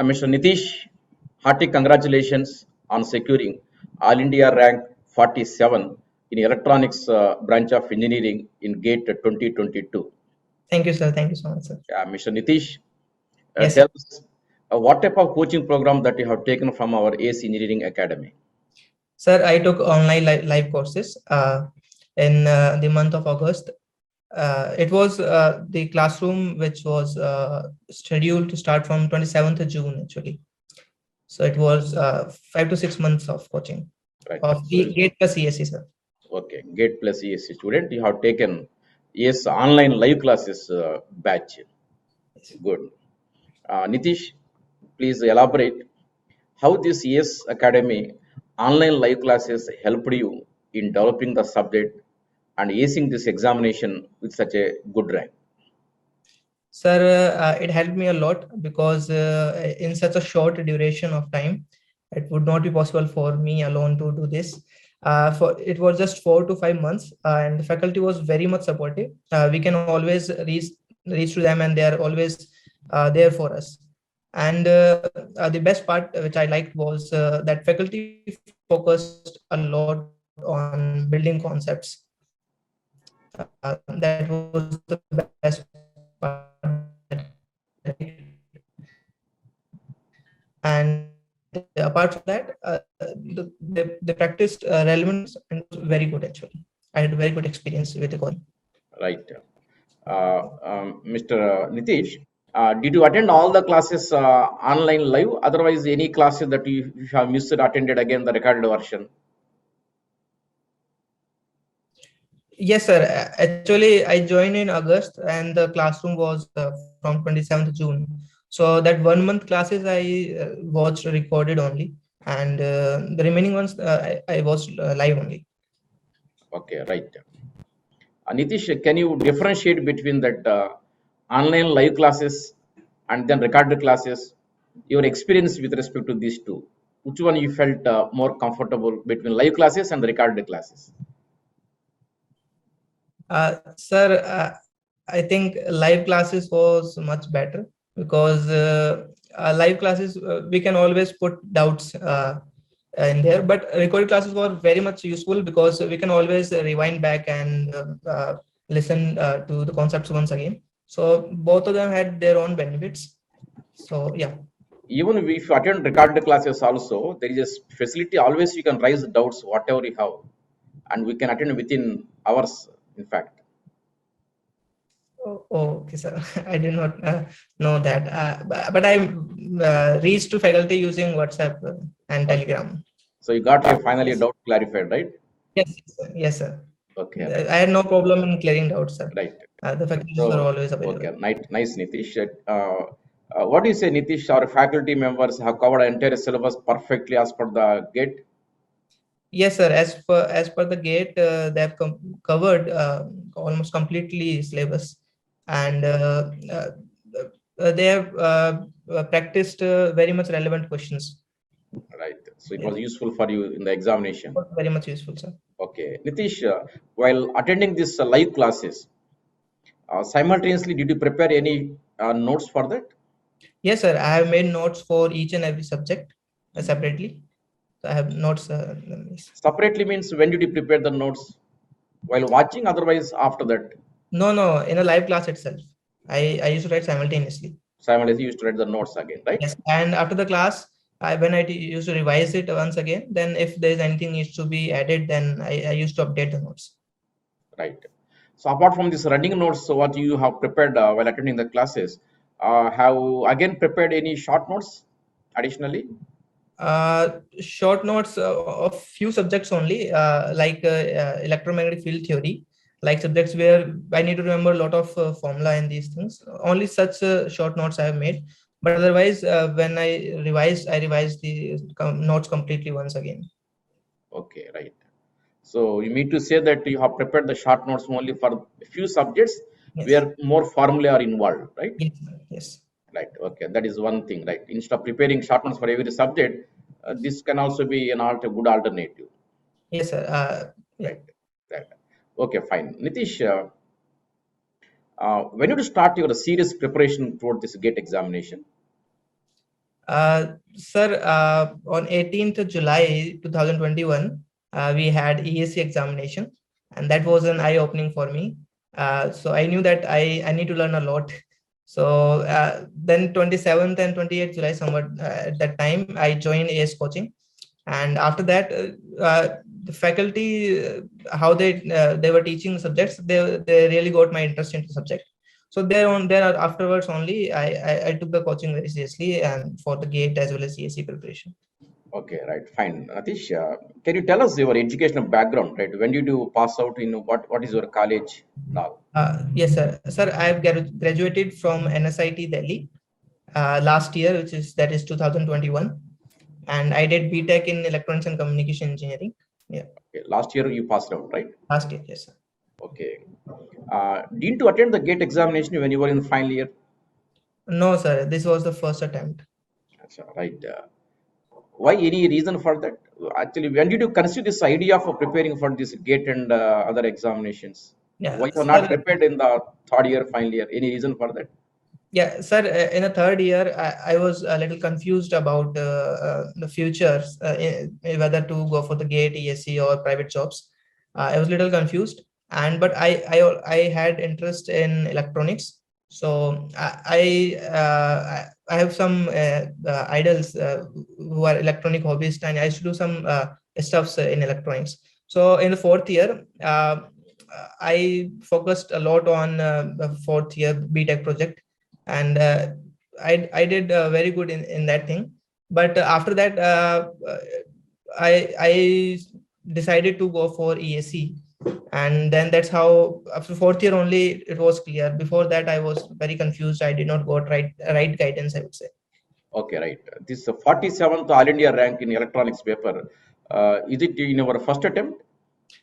Mr. Nitish, hearty congratulations on securing All India rank 47 in Electronics branch of engineering in GATE 2022. Thank you, sir. Thank you so much, sir. Mr. Nitish, Yes, tell sir. us what type of coaching program that you have taken from our ACE Engineering Academy. Sir, I took online live courses in the month of August. It was the classroom which was scheduled to start from 27th of June, actually. So it was 5 to 6 months of coaching Right. of So, GATE plus ESC, sir. okay, GATE plus ESC student, you have taken yes online live classes batch. Good. Nitish, please elaborate how this ES Academy online live classes helped you in developing the subject and acing this examination with such a good rank. Sir, it helped me a lot because in such a short duration of time, it would not be possible for me alone to do this. For it was just 4 to 5 months, and the faculty was very much supportive. We can always reach to them, and they are always there for us. And the best part, which I liked, was that faculty focused a lot on building concepts. That was the best part. And apart from that, they practiced relevant and was very good actually. I had a very good experience with the coaching. Right. Mr. Nitish, did you attend all the classes online live? Otherwise, any classes that you have missed attended again the recorded version? Yes, sir. Actually, I joined in August, and the classroom was from 27th June. So that 1 month classes I watched recorded only, and the remaining ones I watched live only. Okay, right. Nitish, can you differentiate between that online live classes and then recorded classes? Your experience with respect to these two, which one you felt more comfortable between live classes and the recorded classes? Sir, I think live classes was much better because live classes we can always put doubts in there, but recorded classes were very much useful because we can always rewind back and listen to the concepts once again. So both of them had their own benefits. So yeah. Even if you attend recorded classes also, there is a facility always you can raise doubts whatever you have, and we can attend within hours. In fact, Oh, okay, sir. I did not know that. But I reached to faculty using WhatsApp and okay. Telegram. So you got your finally Yes. doubt clarified, right? Yes, sir. Yes, sir. Okay, right, I had no problem in clearing doubts, sir. right. The faculties were So always available. okay, nice, Nitish. What do you say, Nitish? Our faculty members have covered the entire syllabus perfectly as per the gate. Yes, sir. As per the gate, they have covered almost completely syllabus, and they have practiced very much relevant questions. Right. So it Yeah, was useful for you in the examination. very much useful, sir. Okay, Nitish. While attending this live classes, simultaneously, did you prepare any notes for that? Yes, sir. I have made notes for each and every subject separately. So I have notes. Separately means when did you prepare the notes? While watching, otherwise after that, No, in a live class itself. I used to write simultaneously. simultaneously you used to write the notes again, right? Yes, and after the class, when I used to revise it once again, then if there is anything needs to be added, then I used to update the notes. Right. So apart from this running notes, so what you have prepared while attending the classes, have again prepared any short notes additionally? Short notes of few subjects only, like electromagnetic field theory, like subjects where I need to remember a lot of formula and these things. Only such short notes I have made. But otherwise, when I revised the notes completely once again. Okay, right. So you mean to say that you have prepared the short notes only for a few subjects Yes. where more formula are involved, right? Yes. Yes. Right. Okay, that is one thing, right? Instead of preparing short notes for every subject, this can also be good alternative. Yes, sir. Yeah. Right. Right. Okay, fine. Nitish, when did you start your serious preparation toward this GATE examination? Sir, on 18th of July 2021, we had ESC examination, and that was an eye-opening for me. So I knew that I need to learn a lot. So then 27th and 28th July, somewhat at that time, I joined AS coaching. And after that, the faculty, how they were teaching subjects, they really got my interest into the subject. So there afterwards only I took the coaching very seriously and for the GATE as well as CSE preparation. Okay, right, fine. Nitish, can you tell us your educational background, right? When did you pass out? What is your college now? Yes, sir. Sir, I have graduated from NSIT Delhi last year, that is 2021, and I did BTech in Electronics and Communication Engineering. Yeah, Okay, last year you passed out, right? last year, yes, sir. Okay. Didn't you attend the GATE examination when you were in the final year? No, sir. This was the first attempt. Acha, right. Why? Any reason for that? Actually, when did you consider this idea of preparing for this GATE and other examinations? Why Yeah, you are not sir. prepared in the third year, final year? Any reason for that? Yeah, sir. In the third year, I was a little confused about the futures, whether to go for the GATE, ESC, or private jobs. I was a little confused, and but I had interest in electronics. So I have some idols who are electronic hobbyists, and I used to do some stuffs in electronics. So in the fourth year, I focused a lot on the fourth year BTech project, and I did very good in that thing. But after that, I decided to go for ESC, and then that's how after fourth year only it was clear. Before that, I was very confused. I did not got right guidance, I would say. Okay, right. This 47th All India rank in electronics paper. Is it in your first attempt?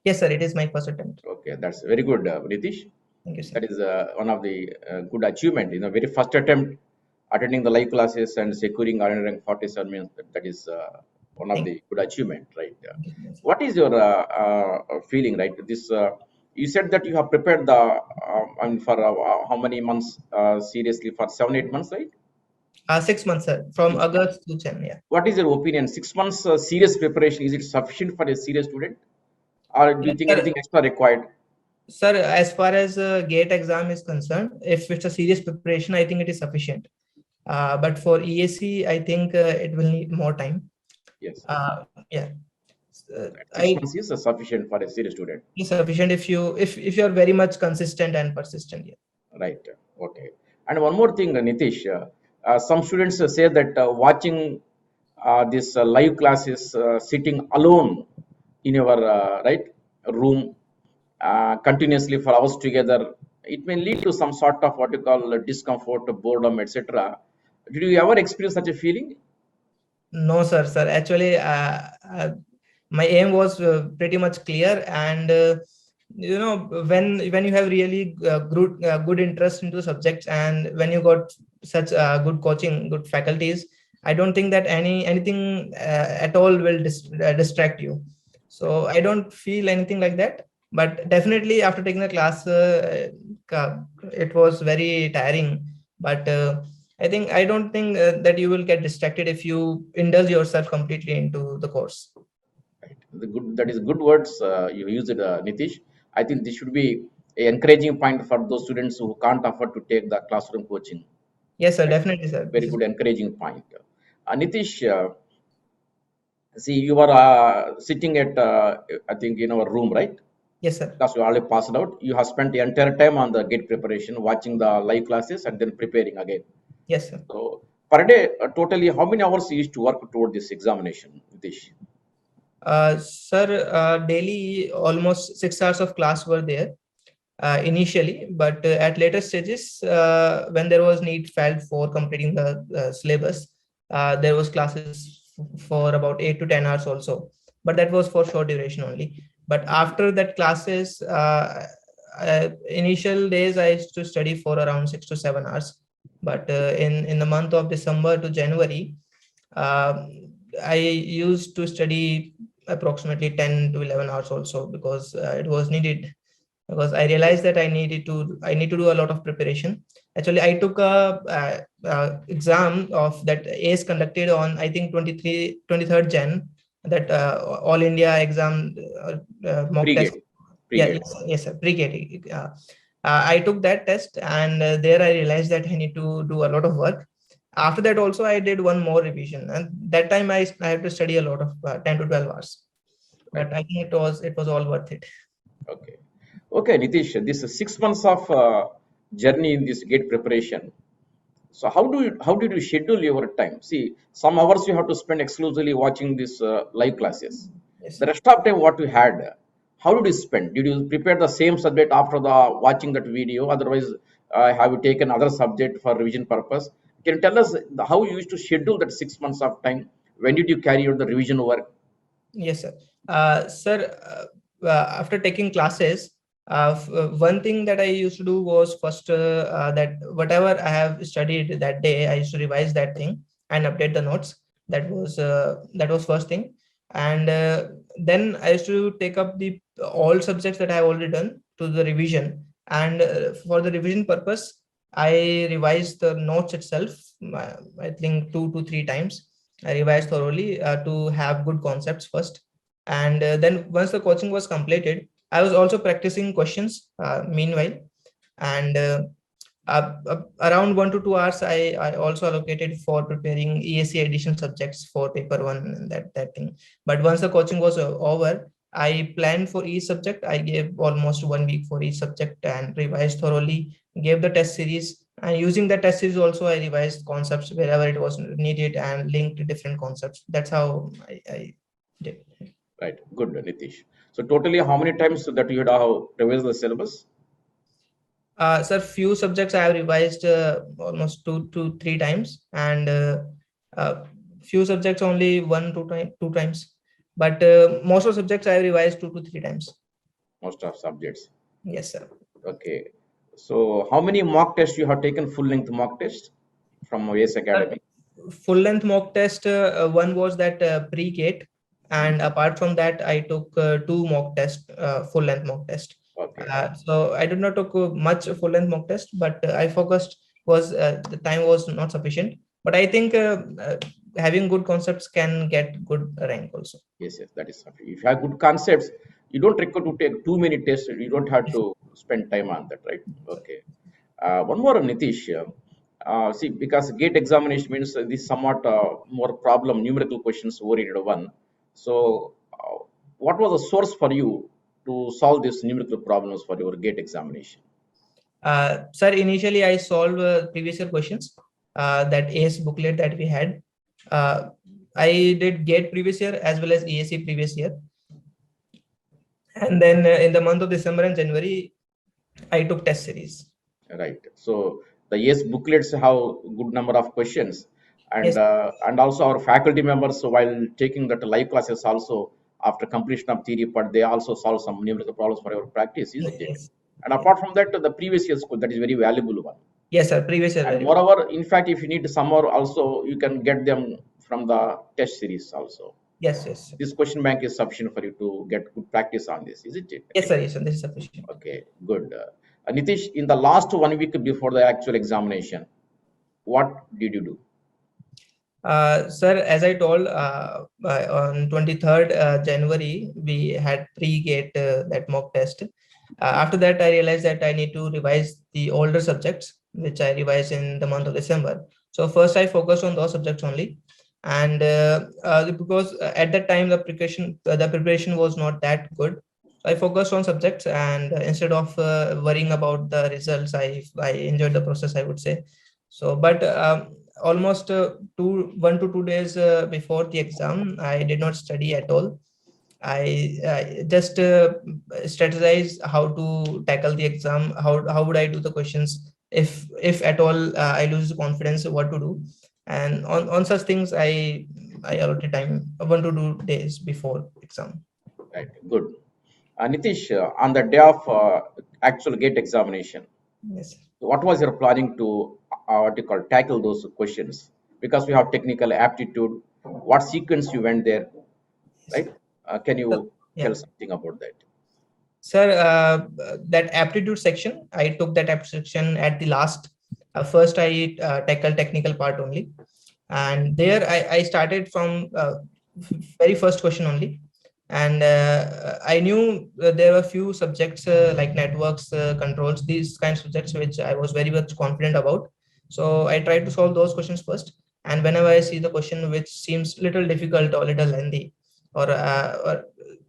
Yes, sir. It is my first attempt. Okay, that's very good, Nitish. Thank you, sir. That is one of the good achievement. Very first attempt attending the live classes and securing rank 47 means that is one of Thank the good achievement, right? you. What is your feeling, right? This you said that you have prepared the for how many months seriously for 7 8 months, right? 6 months, sir, from August to Jan. Yeah. What is your opinion? 6 months serious preparation, is it sufficient for a serious student, or do you think Sir, anything extra required? sir, as far as GATE exam is concerned, if it's a serious preparation, I think it is sufficient. But for ESC, I think it will need more time. Yes, Yeah, right. Six I months is sufficient for a serious student, is sufficient if you are very much consistent and persistent. Yeah. right? Okay. And one more thing, Nitish, some students say that watching this live classes, sitting alone in your right room continuously for hours together, it may lead to some sort of what you call discomfort, boredom, etc. Did you ever experience such a feeling? No, sir. Sir, actually, my aim was pretty much clear, and when you have really good interest into subjects, and when you got such good coaching, good faculties, I don't think that anything at all will distract you. So I don't feel anything like that. But definitely, after taking the class, it was very tiring. But I don't think that you will get distracted if you indulge yourself completely into the course. Right. That is good words you used, Nitish. I think this should be an encouraging point for those students who can't afford to take the classroom coaching. Yes, sir, Right. definitely, sir. Very This is good encouraging point. Nitish, see, you are sitting at, I think, in our room, right? yes, sir. Because you already passed out. You have spent the entire time on the GATE preparation, watching the live classes and then preparing again. Yes, sir. So, per day, totally, how many hours you used to work toward this examination, Nitish? Sir, daily almost 6 hours of class were there initially, but at later stages, when there was need felt for completing the syllabus, there was classes for about 8 to 10 hours also, but that was for short duration only. But after that classes, initial days I used to study for around 6 to 7 hours, but in the month of December to January, I used to study approximately 10 to 11 hours also because it was needed. because I realized that I need to do a lot of preparation. Actually, I took a exam of that ACE conducted on, I think, 23rd Jan, that All India exam mock test. Pre-gate. Yeah, Pre-gate. yes, sir, pre-gate. I took that test, and there I realized that I need to do a lot of work. After that, also I did one more revision, and that time I have to study a lot of 10 to 12 hours. Right. But I think it was all worth it. Okay. Okay, Nitish, this is 6 months of journey in this gate preparation. So how did you schedule your time? See, some hours you have to spend exclusively watching this live classes. Yes. The rest of time what you had, how did you spend? Did you prepare the same subject after the watching that video? Otherwise, have you taken other subject for revision purpose? Can you tell us how you used to schedule that 6 months of time? When did you carry out the revision work? Yes, sir. After taking classes, one thing that I used to do was first that whatever I have studied that day, I used to revise that thing and update the notes. That was first thing, and then I used to take up the all subjects that I have already done to the revision. And for the revision purpose, I revised the notes itself. I think 2 to 3 times. I revised thoroughly to have good concepts first. And then once the coaching was completed, I was also practicing questions meanwhile. And around 1 to 2 hours, I also allocated for preparing ESC additional subjects for paper one and that thing. But once the coaching was over, I planned for each subject. I gave almost 1 week for each subject and revised thoroughly, gave the test series. And using the test series also, I revised concepts wherever it was needed and linked different concepts. That's how I did. Right. Good, Nitish. So totally, how many times that you had revised the syllabus? Sir, few subjects I have revised almost 2 to 3 times, and few subjects only 1 to 2 times. But most of subjects I have revised 2 to 3 times. Most of subjects. Yes, sir. Okay. So how many mock tests you have taken, full length mock test from ACE Academy? Full length mock test, one was that pre-gate, and apart from that, I took two mock test, full length mock test. Okay. So I did not took much full length mock test, but I focused was the time was not sufficient. But I think having good concepts can get good rank also. Yes, yes, that is sufficient. If you have good concepts, you don't require to take too many tests. You don't have to spend time on that, right? Okay. One more, Nitish. See, because gate examination means this somewhat more problem numerical questions oriented one. So, what was the source for you to solve these numerical problems for your gate examination? Sir, initially I solved previous year questions, that ACE booklet that we had. I did GATE previous year as well as ESC previous year. And then in the month of December and January, I took test series. Right. So the ACE booklets have good number of questions, Yes, and also our faculty members while taking that live classes also after completion of theory part they also solve some numerical problems for our practice, yes, isn't it? yes. And apart from that, the previous year's that is very valuable one. Yes, sir. Previous year. And moreover, in fact, if you need some more also, you can get them from the test series also. Yes, yes. This question bank is sufficient for you to get good practice on this, isn't it? Yes, sir. Yes, sir. This is sufficient. Okay, good. Nitish, in the last 1 week before the actual examination, what did you do? Sir, as I told, on 23rd January, we had pre-gate that mock test. After that, I realized that I need to revise the older subjects, which I revised in the month of December. So first, I focused on those subjects only, and because at that time the preparation was not that good, I focused on subjects, and instead of worrying about the results, I enjoyed the process, I would say. So, but almost 1 to 2 days before the exam, I did not study at all. I just strategize how to tackle the exam. How would I do the questions if at all I lose confidence, what to do? And on such things, I allotted time 1 to 2 days before exam. Right, good. Nitish, on the day of actual gate examination, Yes. what was your planning to what you call tackle those questions? Because we have technical aptitude. What sequence you went there, right? Can So, you yeah. tell something about that? Sir, that aptitude section, I took that aptitude section at the last. First, I tackled technical part only, and there I started from very first question only. And I knew there were few subjects like networks, controls, these kinds of subjects which I was very much confident about. So I tried to solve those questions first. And whenever I see the question which seems little difficult or little lengthy, or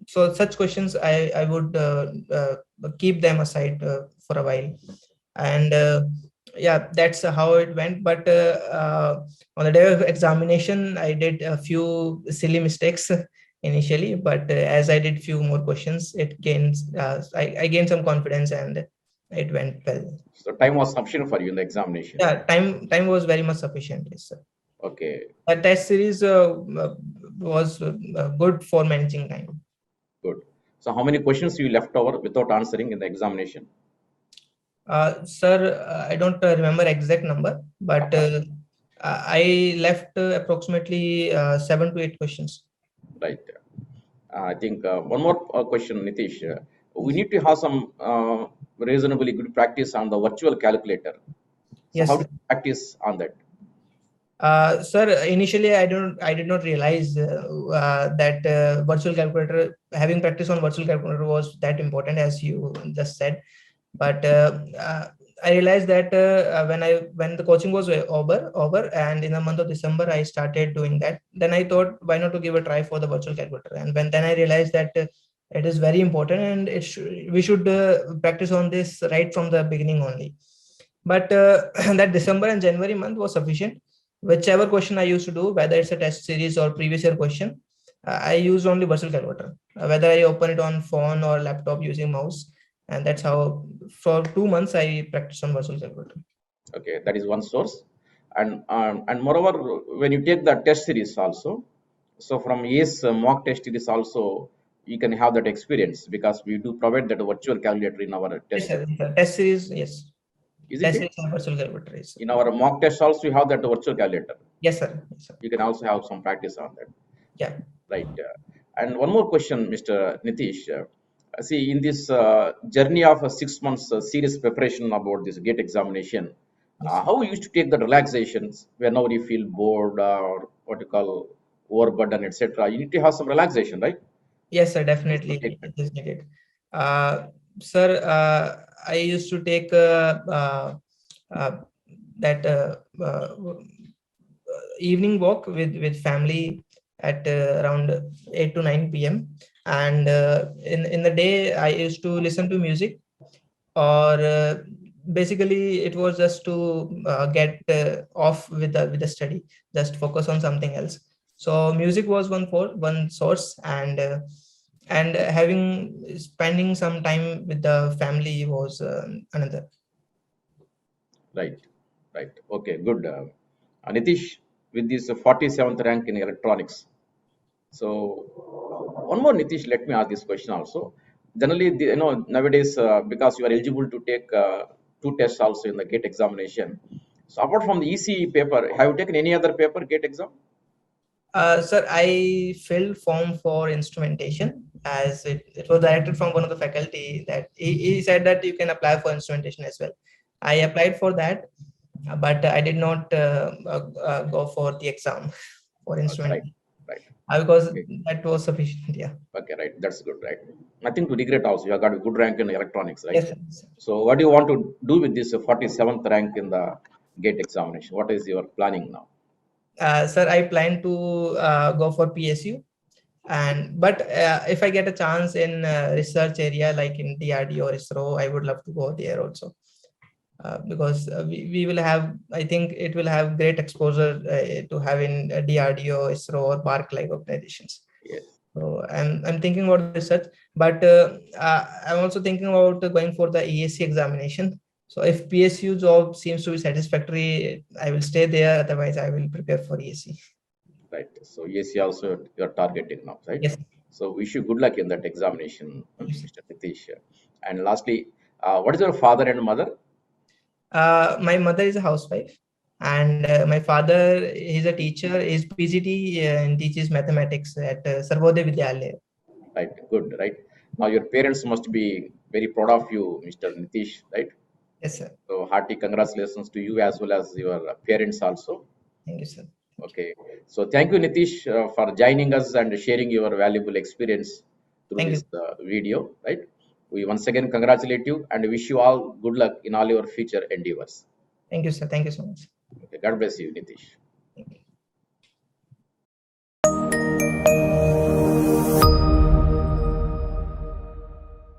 so such questions I would keep them aside for a while. And yeah, that's how it went. But on the day of examination, I did a few silly mistakes initially, but as I did few more questions, it gains I gained some confidence and it went well. So time was sufficient for you in the examination. Yeah, time was very much sufficient. Yes, sir. Okay, That test series was good for managing time. good. So how many questions you left over without answering in the examination? Sir, I don't remember exact number, but I left approximately 7 to 8 questions. Right. I think one more question, Nitish. We need to have some reasonably good practice on the virtual calculator. So Yes, how sir. do you practice on that? Sir, initially I did not realize that virtual calculator, having practice on virtual calculator was that important as you just said. But I realized that when the coaching was over, and in the month of December I started doing that. Then I thought, why not to give a try for the virtual calculator? And then I realized that it is very important, and we should practice on this right from the beginning only. But that December and January month was sufficient. Whichever question I used to do, whether it's a test series or previous year question, I use only virtual calculator. Whether I open it on phone or laptop using mouse, and that's how for 2 months I practiced on virtual calculator. Okay, that is one source. And moreover, when you take the test series also, so from yes mock test series also, you can have that experience because we do provide that virtual calculator in our Yes, test sir. series. Test series, yes. Isn't Test it? series and virtual calculator, yes, sir. In our mock test also, you have that virtual calculator. Yes, sir. Yes, sir. You can also have some practice on that. Yeah. Right. And one more question, Mr. Nitish. See, in this journey of 6 months serious preparation about this GATE examination, Yes. how you used to take the relaxations whenever you feel bored or what you call overburden, etc. You need to have some relaxation, right? Yes, sir. You used to Definitely, take that. it is needed. Sir, I used to take uh, that evening walk with family at around 8 to 9 p.m. And in the day, I used to listen to music, or basically it was just to get off with the study, just focus on something else. So music was one source, and having spending some time with the family was another. Right. Right. Okay. Good. Nitish, with this 47th rank in electronics. So one more, Nitish, let me ask this question also. Generally, nowadays, because you are eligible to take two tests also in the GATE examination. So apart from the ECE paper, have you taken any other paper GATE exam? Sir, I filled form for instrumentation, as it was directed from one of the faculty that he said that you can apply for instrumentation as well. I applied for that, but I did not go for the exam for Okay, right, instrumentation right. because Okay, that was sufficient. Yeah. okay, right. That's good, right? Nothing to regret also. You have got a good rank in electronics, right? Yes, sir. So what do you want to do with this 47th rank in the GATE examination? What is your planning now? Sir, I plan to go for PSU, and but if I get a chance in research area like in DRD or ISRO, I would love to go there also. Because we will have, I think it will have great exposure to have in DRDO, ISRO, or BARC like organizations. Yes. So I'm thinking about research, but I'm also thinking about going for the ESC examination. So if PSU job seems to be satisfactory, I will stay there. Otherwise, I will prepare for ESC. Right. So yes, you also you're targeting now, right? Yes. So wish you good luck in that examination, Yes. Mr. Nitish. And lastly, what is your father and mother? My mother is a housewife, and my father is a teacher. Is PGT and teaches mathematics at Sarvodaya Vidyalaya. Right. Good. Right. Now your parents must be very proud of you, Mr. Nitish, right? Yes, sir. So hearty congratulations to you as well as your parents also. Thank you, sir. Okay. So thank you, Nitish, for joining us and sharing your valuable experience through Thank you. this video, right? We once again congratulate you and wish you all good luck in all your future endeavors. Thank you, sir. Thank you so much. Okay. God bless you, Nitish.